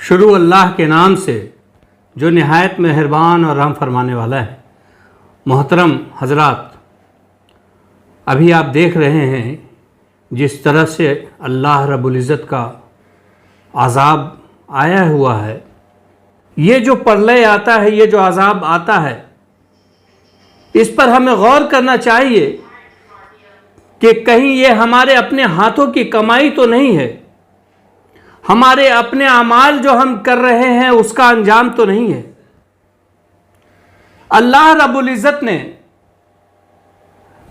शुरू अल्लाह के नाम से जो निहायत मेहरबान और रहम फरमाने वाला है। मोहतरम हजरात, अभी आप देख रहे हैं जिस तरह से अल्लाह रब्बुल इज़्ज़त का अज़ाब आया हुआ है। ये जो प्रलय आता है, ये जो अज़ाब आता है, इस पर हमें गौर करना चाहिए कि कहीं ये हमारे अपने हाथों की कमाई तो नहीं है, हमारे अपने अमाल जो हम कर रहे हैं उसका अंजाम तो नहीं है। अल्लाह रब्बुल इज़्ज़त ने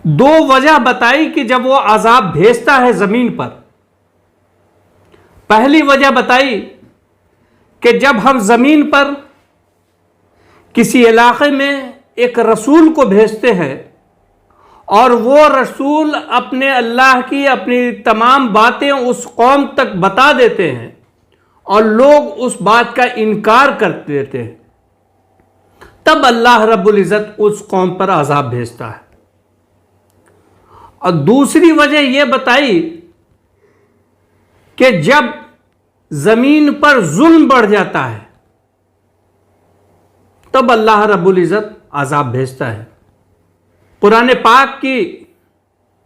दो वजह बताई कि जब वो अजाब भेजता है जमीन पर। पहली वजह बताई कि जब हम जमीन पर किसी इलाके में एक रसूल को भेजते हैं और वो रसूल अपने अल्लाह की अपनी तमाम बातें उस कौम तक बता देते हैं और लोग उस बात का इनकार कर देते हैं, तब अल्लाह रब्बुल इज़्ज़त उस कौम पर अजाब भेजता है। और दूसरी वजह यह बताई कि जब जमीन पर जुल्म बढ़ जाता है तब अल्लाह रब्बुल इज़्ज़त अजाब भेजता है। कुरान पाक की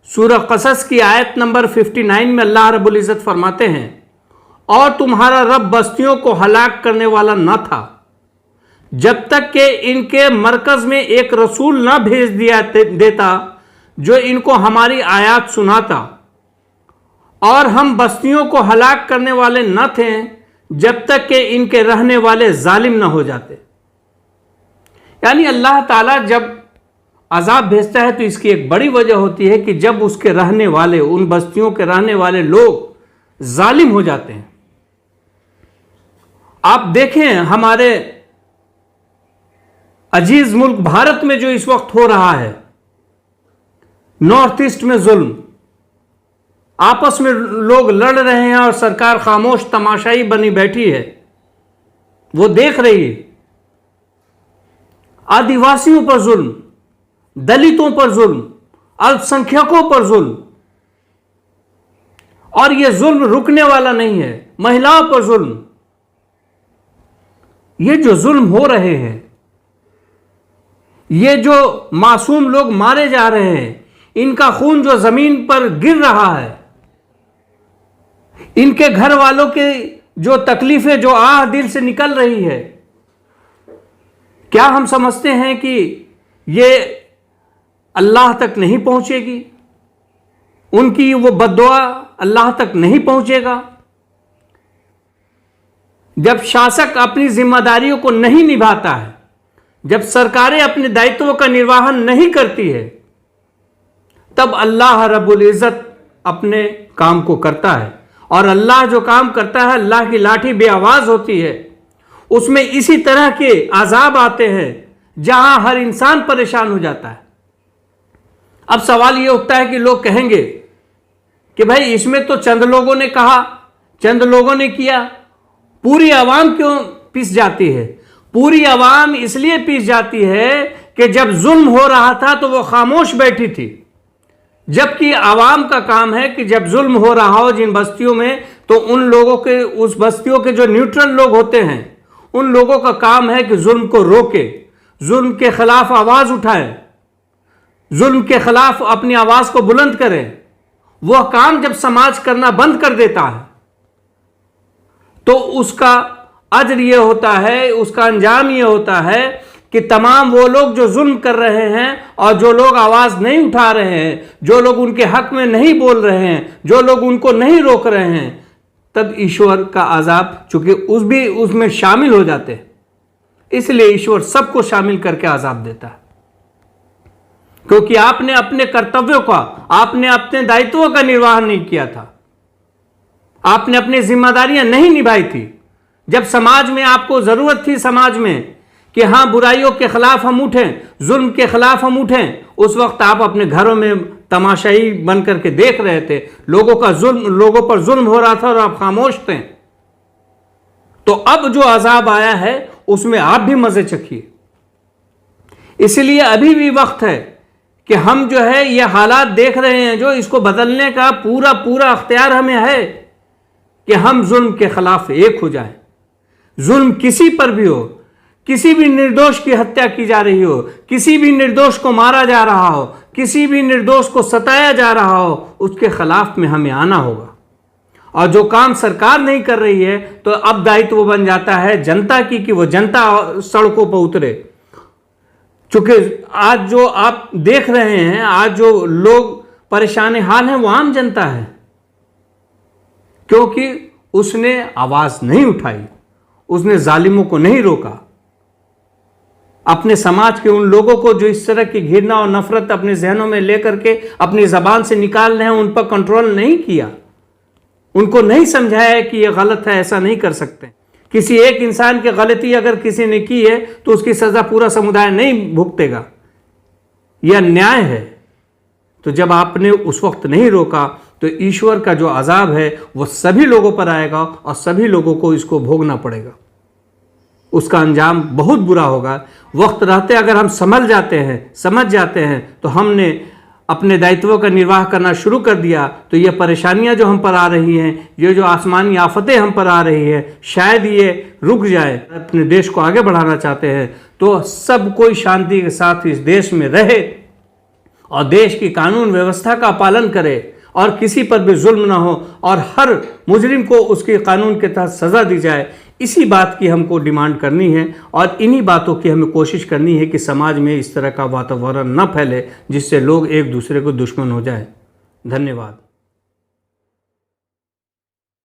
सूरह क़सस की आयत नंबर 59 में अल्लाह रब्बुल इज़्ज़त फरमाते हैं, और तुम्हारा रब बस्तियों को हलाक करने वाला न था जब तक कि इनके मरकज में एक रसूल न भेज देता जो इनको हमारी आयत सुनाता, और हम बस्तियों को हलाक करने वाले न थे जब तक कि इनके रहने वाले जालिम न हो जाते। यानी अल्लाह ताला जब अजाब भेजता है तो इसकी एक बड़ी वजह होती है कि जब उसके रहने वाले, उन बस्तियों के रहने वाले लोग जालिम हो जाते हैं। आप देखें हमारे अजीज मुल्क भारत में जो इस वक्त हो रहा है, नॉर्थ ईस्ट में जुल्म, आपस में लोग लड़ रहे हैं और सरकार खामोश तमाशाई बनी बैठी है, वो देख रही है। आदिवासियों पर जुल्म, दलितों पर जुल्म, अल्पसंख्यकों पर जुल्म, और यह जुल्म रुकने वाला नहीं है। महिलाओं पर जुल्म, ये जो जुल्म हो रहे हैं, ये जो मासूम लोग मारे जा रहे हैं, इनका खून जो जमीन पर गिर रहा है, इनके घर वालों के जो तकलीफें जो आह दिल से निकल रही है, क्या हम समझते हैं कि ये अल्लाह तक नहीं पहुंचेगी? उनकी वो बद्दुआ अल्लाह तक नहीं पहुंचेगा? जब शासक अपनी जिम्मेदारियों को नहीं निभाता है, जब सरकारें अपने दायित्वों का निर्वहन नहीं करती है, तब अल्लाह रब्बुल इज़्ज़त अपने काम को करता है। और अल्लाह जो काम करता है, अल्लाह की लाठी बेआवाज होती है, उसमें इसी तरह के अजाब आते हैं जहां हर इंसान परेशान हो जाता है। अब सवाल यह उठता है कि लोग कहेंगे कि भाई इसमें तो चंद लोगों ने कहा, चंद लोगों ने किया, पूरी आवाम क्यों पिस जाती है? पूरी आवाम इसलिए पिस जाती है कि जब जुल्म हो रहा था तो वो खामोश बैठी थी, जबकि आवाम का काम है कि जब जुल्म हो रहा हो जिन बस्तियों में, तो उन लोगों के, उस बस्तियों के जो न्यूट्रल लोग होते हैं, उन लोगों का काम है कि जुल्म को रोके, जुल्म के खिलाफ आवाज उठाए, जुल्म के खिलाफ अपनी आवाज को बुलंद करें। वह काम जब समाज करना बंद कर देता है तो उसका अजर यह होता है, उसका अंजाम यह होता है कि तमाम वो लोग जो जुल्म कर रहे हैं और जो लोग आवाज नहीं उठा रहे हैं, जो लोग उनके हक में नहीं बोल रहे हैं, जो लोग उनको नहीं रोक रहे हैं, तब ईश्वर का अजाब, चूंकि उसमें शामिल हो जाते हैं, इसलिए ईश्वर सबको शामिल करके अजाब देता है। क्योंकि आपने अपने कर्तव्यों का, आपने अपने दायित्वों का निर्वाह नहीं किया था, आपने अपनी जिम्मेदारियां नहीं निभाई थी। जब समाज में आपको जरूरत थी, समाज में, कि हां बुराइयों के खिलाफ हम उठें, जुल्म के खिलाफ हम उठें, उस वक्त आप अपने घरों में तमाशाई बन करके देख रहे थे, लोगों पर जुल्म हो रहा था और आप खामोश थे। तो अब जो अजाब आया है उसमें आप भी मजे चखिए। इसलिए अभी भी वक्त है कि हम जो है ये हालात देख रहे हैं, जो इसको बदलने का पूरा अख्तियार हमें है कि हम जुल्म के खिलाफ एक हो जाएं, जुल्म किसी पर भी हो, किसी भी निर्दोष की हत्या की जा रही हो, किसी भी निर्दोष को मारा जा रहा हो, किसी भी निर्दोष को सताया जा रहा हो, उसके खिलाफ में हमें आना होगा। और जो काम सरकार नहीं कर रही है तो अब दायित्व बन जाता है जनता की कि वो जनता सड़कों पर उतरे। चूंकि आज जो आप देख रहे हैं, आज जो लोग परेशान हाल हैं वो आम जनता है, क्योंकि उसने आवाज नहीं उठाई, उसने जालिमों को नहीं रोका, अपने समाज के उन लोगों को जो इस तरह की घृणा और नफरत अपने जहनों में लेकर के अपनी जबान से निकाल रहे हैं, उन पर कंट्रोल नहीं किया, उनको नहीं समझाया कि यह गलत है, ऐसा नहीं कर सकते। किसी एक इंसान की गलती अगर किसी ने की है तो उसकी सजा पूरा समुदाय नहीं भुगतेगा, यह न्याय है। तो जब आपने उस वक्त नहीं रोका तो ईश्वर का जो अजाब है वह सभी लोगों पर आएगा और सभी लोगों को इसको भोगना पड़ेगा, उसका अंजाम बहुत बुरा होगा। वक्त रहते अगर हम समझ जाते हैं तो हमने अपने दायित्वों का निर्वाह करना शुरू कर दिया तो ये परेशानियां जो हम पर आ रही हैं, ये जो आसमानी आफतें हम पर आ रही है, शायद ये रुक जाए। अपने देश को आगे बढ़ाना चाहते हैं तो सब कोई शांति के साथ इस देश में रहे और देश की कानून व्यवस्था का पालन करे और किसी पर भी जुल्म ना हो और हर मुजरिम को उसके कानून के तहत सज़ा दी जाए। इसी बात की हमको डिमांड करनी है और इन्हीं बातों की हमें कोशिश करनी है कि समाज में इस तरह का वातावरण न फैले जिससे लोग एक दूसरे को दुश्मन हो जाए। धन्यवाद।